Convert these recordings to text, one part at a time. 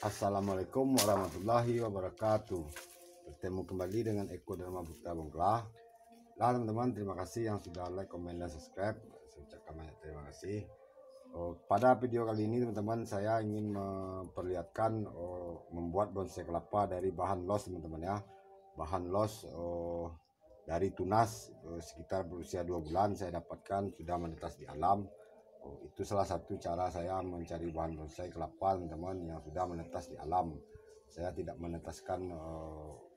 Assalamualaikum warahmatullahi wabarakatuh. Bertemu kembali dengan Eko Dharma Putra Bongklah. Nah teman-teman, terima kasih yang sudah like, komen, dan subscribe. Saya ucapkan banyak terima kasih. Pada video kali ini teman-teman, saya ingin memperlihatkan membuat bonsai kelapa dari bahan los teman-teman ya. Bahan los dari tunas sekitar berusia 2 bulan saya dapatkan sudah menetas di alam. Itu salah satu cara saya mencari bahan bonsai kelapa teman-teman yang sudah menetas di alam. Saya tidak menetaskan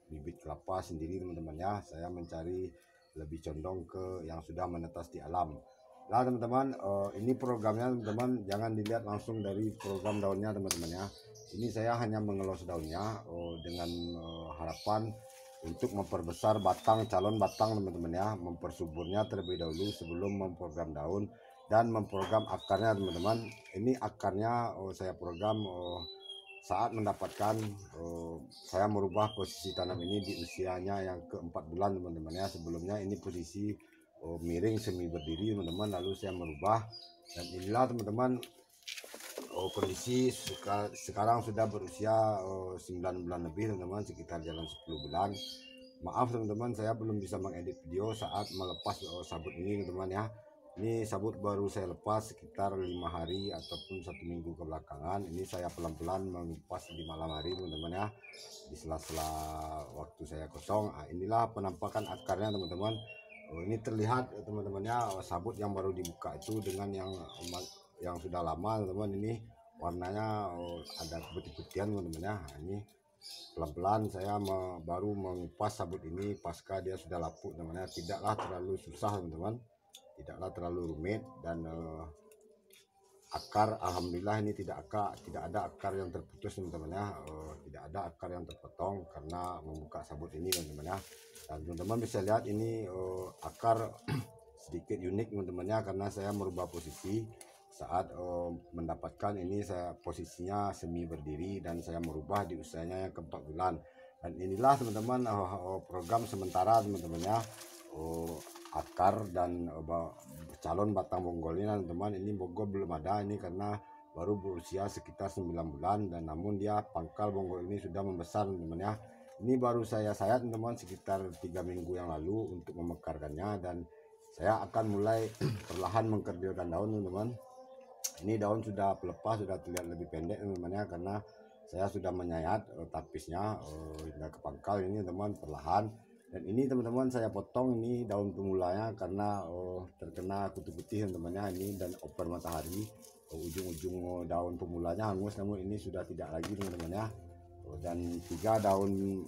bibit kelapa sendiri teman-teman ya. Saya mencari lebih condong ke yang sudah menetas di alam. Nah teman-teman, ini programnya teman-teman, jangan dilihat langsung dari program daunnya teman-teman ya. Ini saya hanya mengelos daunnya dengan harapan untuk memperbesar calon batang teman-teman ya, mempersuburnya terlebih dahulu sebelum memprogram daun dan memprogram akarnya teman-teman. Ini akarnya saya program saat mendapatkan saya merubah posisi tanam ini di usianya yang ke-4 bulan teman-teman ya. Sebelumnya ini posisi miring semi berdiri teman-teman, lalu saya merubah, dan inilah teman-teman kondisi sekarang sudah berusia 9 bulan lebih teman-teman, sekitar jalan 10 bulan. Maaf teman-teman, saya belum bisa mengedit video saat melepas sabut ini teman-teman ya. Ini sabut baru saya lepas sekitar 5 hari ataupun 1 minggu kebelakangan. Ini saya pelan-pelan mengupas di malam hari teman-teman ya, di sela-sela waktu saya kosong. Inilah penampakan akarnya teman-teman. Ini terlihat teman-teman ya, sabut yang baru dibuka itu dengan yang sudah lama teman-teman. Ini warnanya ada putih-putihan teman-teman ya. Ini pelan-pelan saya baru mengupas sabut ini pasca dia sudah lapuk teman-teman ya. Tidaklah terlalu susah teman-teman, tidaklah terlalu rumit, dan akar alhamdulillah ini tidak ada akar yang terputus teman-teman ya. Tidak ada akar yang terpotong karena membuka sabut ini teman-teman ya. Dan teman-teman bisa lihat ini akar sedikit unik teman-teman ya, karena saya merubah posisi saat mendapatkan ini. Saya posisinya semi berdiri dan saya merubah di usianya yang ke-4 bulan. Dan inilah teman-teman program sementara teman-teman ya, akar dan calon batang bonggolnya teman-teman. Ini bonggol belum ada ini karena baru berusia sekitar 9 bulan, dan namun dia pangkal bonggol ini sudah membesar teman-teman ya. Ini baru saya sayat teman-teman sekitar 3 minggu yang lalu untuk memekarkannya, dan saya akan mulai perlahan mengkerdilkan daun teman-teman. Ini daun sudah pelepas, sudah terlihat lebih pendek teman-teman ya, karena saya sudah menyayat tapisnya hingga ke pangkal ini teman, perlahan. Dan ini teman-teman saya potong ini daun pemulanya karena terkena kutu putih teman-teman ya, ini dan oper matahari. Ujung-ujung daun pemulanya hangus, namun ini sudah tidak lagi teman-teman ya. Dan 3 daun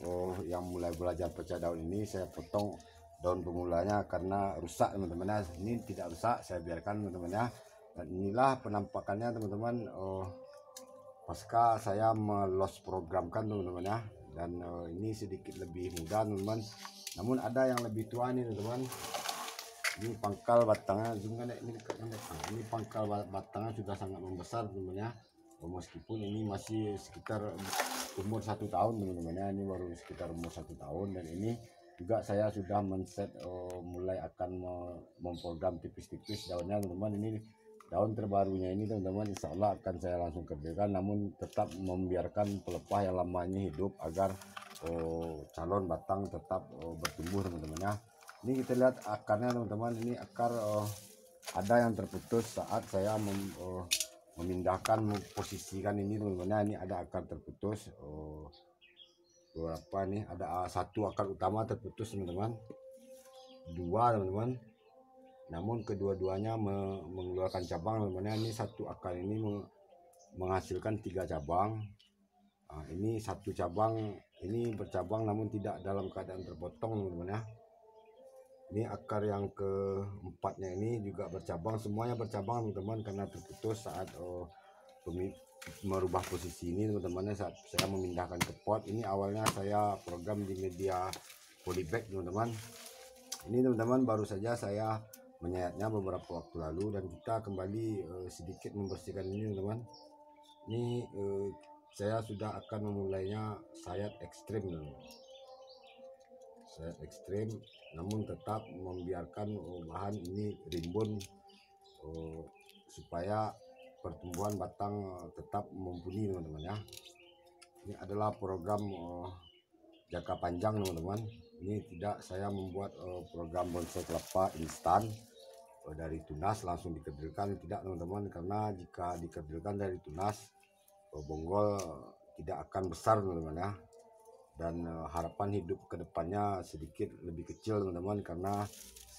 yang mulai belajar pecah daun ini saya potong daun pemulanya karena rusak teman-teman ya. Ini tidak rusak, saya biarkan teman-teman ya. Dan inilah penampakannya teman-teman pasca saya melos programkan teman-teman ya. Dan ini sedikit lebih mudah teman-teman, namun ada yang lebih tua nih teman-teman. Ini pangkal batangnya, ini pangkal batangnya sudah sangat membesar teman-teman ya. Meskipun ini masih sekitar umur 1 tahun teman-teman ya, ini baru sekitar umur 1 tahun. Dan ini juga saya sudah men-set mulai akan memprogram tipis-tipis daunnya teman-teman. Ini daun terbarunya ini teman-teman, insya Allah akan saya langsung kerdilkan, namun tetap membiarkan pelepah yang lamanya hidup agar calon batang tetap bertumbuh teman-teman ya. Ini kita lihat akarnya teman-teman, ini akar ada yang terputus saat saya memindahkan posisikan ini teman-teman ya. Ini ada akar terputus berapa nih, ada 1 akar utama terputus teman-teman, 2 teman-teman, namun kedua-duanya mengeluarkan cabang teman-teman. Ini 1 akar ini menghasilkan 3 cabang. Ini 1 cabang ini bercabang namun tidak dalam keadaan terpotong teman-teman ya. Ini akar yang ke-4-nya ini juga bercabang, semuanya bercabang teman-teman karena terputus saat merubah posisi ini teman-teman, saat saya memindahkan ke pot. Ini awalnya saya program di media polybag teman-teman. Ini teman-teman baru saja saya menyayatnya beberapa waktu lalu, dan kita kembali sedikit membersihkan ini teman-teman. Ini saya sudah akan memulainya sayat ekstrim teman-teman. Sayat ekstrim, namun tetap membiarkan bahan ini rimbun supaya pertumbuhan batang tetap mumpuni teman-teman ya. Ini adalah program jangka panjang teman-teman. Ini tidak saya membuat program bonsai kelapa instan dari tunas langsung dikerdilkan, tidak teman-teman, karena jika dikerdilkan dari tunas bonggol tidak akan besar teman-teman ya, dan harapan hidup kedepannya sedikit lebih kecil teman-teman, karena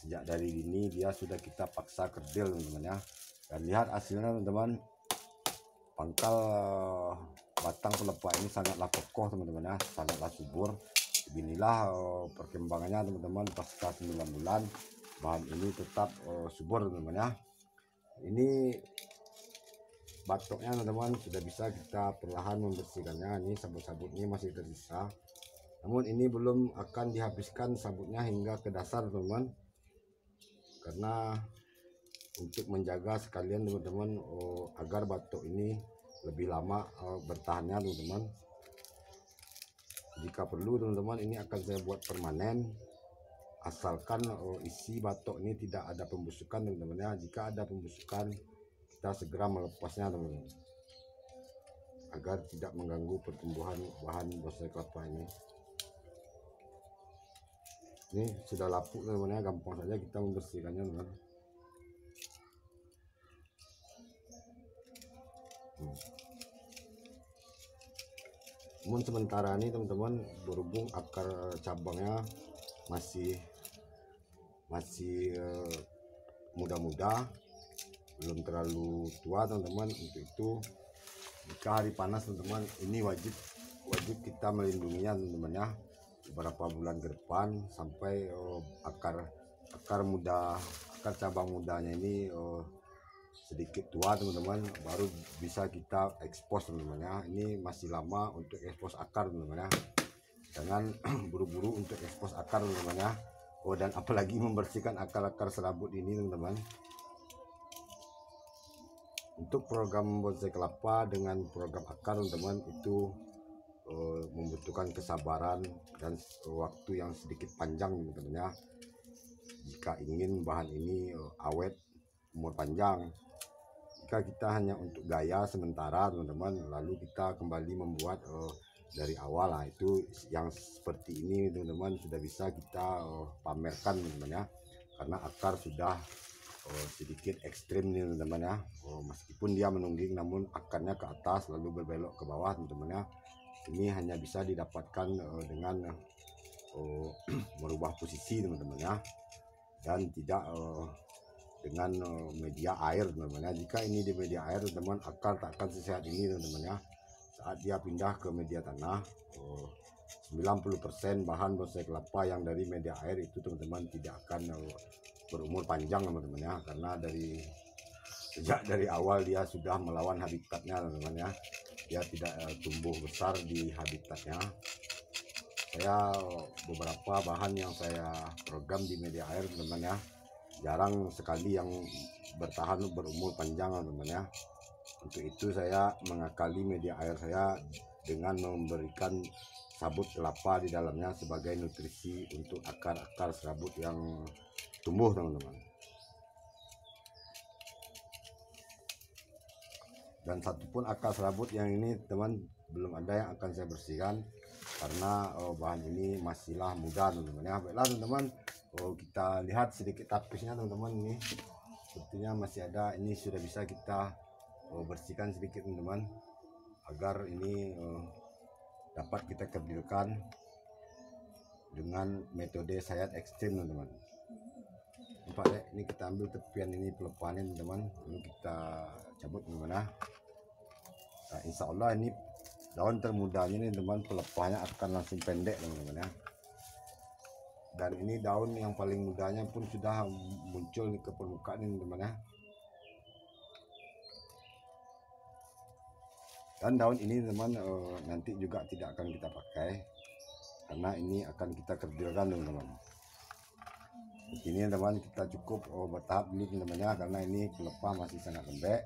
sejak dari dini dia sudah kita paksa kerdil teman-teman ya. Dan lihat hasilnya teman-teman, pangkal batang pelepah ini sangatlah kokoh teman-teman ya, sangatlah subur. Beginilah perkembangannya teman-teman pasca 9 bulan, bahan ini tetap subur teman-teman ya. Ini batoknya teman-teman sudah bisa kita perlahan membersihkannya. Ini sabut-sabutnya masih tersisa, namun ini belum akan dihabiskan sabutnya hingga ke dasar teman-teman, karena untuk menjaga sekalian teman-teman agar batok ini lebih lama bertahannya teman-teman. Jika perlu teman-teman, ini akan saya buat permanen, asalkan isi batok ini tidak ada pembusukan teman-teman ya. Jika ada pembusukan, kita segera melepasnya teman-teman, agar tidak mengganggu pertumbuhan bahan bonsai kelapa ini. Ini sudah lapuk teman-teman ya, gampang saja kita membersihkannya teman-teman. Namun sementara ini teman-teman, berhubung akar cabangnya masih muda-muda, belum terlalu tua teman-teman, untuk itu jika hari panas teman-teman, ini wajib kita melindunginya teman-teman ya, beberapa bulan ke depan sampai akar cabang mudanya ini sedikit tua teman-teman, baru bisa kita ekspos teman-teman ya. Ini masih lama untuk ekspos akar teman-teman ya, jangan buru-buru untuk ekspos akar teman-teman ya. Dan apalagi membersihkan akar-akar serabut ini teman-teman. Untuk program bonsai kelapa dengan program akar teman-teman itu membutuhkan kesabaran dan waktu yang sedikit panjang teman-teman ya, jika ingin bahan ini awet umur panjang. Jika kita hanya untuk gaya sementara teman-teman, lalu kita kembali membuat dari awal, lah itu yang seperti ini teman-teman sudah bisa kita pamerkan teman-teman ya, karena akar sudah sedikit ekstrim nih teman-teman ya. Meskipun dia menungging, namun akarnya ke atas lalu berbelok ke bawah teman-teman ya. Ini hanya bisa didapatkan dengan merubah posisi teman-teman ya, dan tidak dengan media air teman-teman ya. Jika ini di media air teman-teman, akar tak akan sesehat ini teman-teman ya. Saat dia pindah ke media tanah, 90% bahan bonsai kelapa yang dari media air itu teman-teman tidak akan berumur panjang teman-teman ya, karena sejak dari awal dia sudah melawan habitatnya teman-teman ya. Dia tidak tumbuh besar di habitatnya. Saya beberapa bahan yang saya program di media air teman-teman ya, jarang sekali yang bertahan berumur panjang teman-teman ya. Untuk itu saya mengakali media air saya dengan memberikan sabut kelapa di dalamnya sebagai nutrisi untuk akar-akar serabut yang tumbuh teman-teman. Dan satupun akar serabut yang ini teman belum ada yang akan saya bersihkan, karena bahan ini masihlah muda teman-teman ya. Baiklah teman-teman, kita lihat sedikit tapisnya teman-teman, ini sepertinya masih ada. Ini sudah bisa kita bersihkan sedikit teman-teman, agar ini dapat kita kerdilkan dengan metode sayat ekstrim teman-teman. Nampak ya, ini kita ambil tepian ini pelepahannya teman-teman, ini kita cabut teman-teman. Nah, insya Allah ini daun termudanya ini teman, pelepahnya akan langsung pendek teman-teman ya. Dan ini daun yang paling mudanya pun sudah muncul ke permukaan ini teman ya. Dan daun ini teman nanti juga tidak akan kita pakai, karena ini akan kita kerdilkan teman-teman. Begini teman, kita cukup bertahap dulu teman-teman ya, karena ini pelepah masih sangat lembek.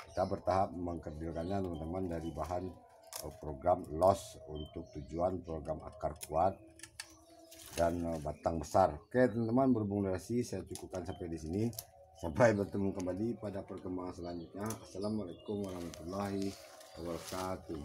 Kita bertahap mengkerdilkannya teman-teman dari bahan program LOS untuk tujuan program akar kuat dan batang besar. Oke teman-teman, berhubung durasi saya cukupkan sampai di sini. Sampai bertemu kembali pada perkembangan selanjutnya. Assalamualaikum warahmatullahi wabarakatuh.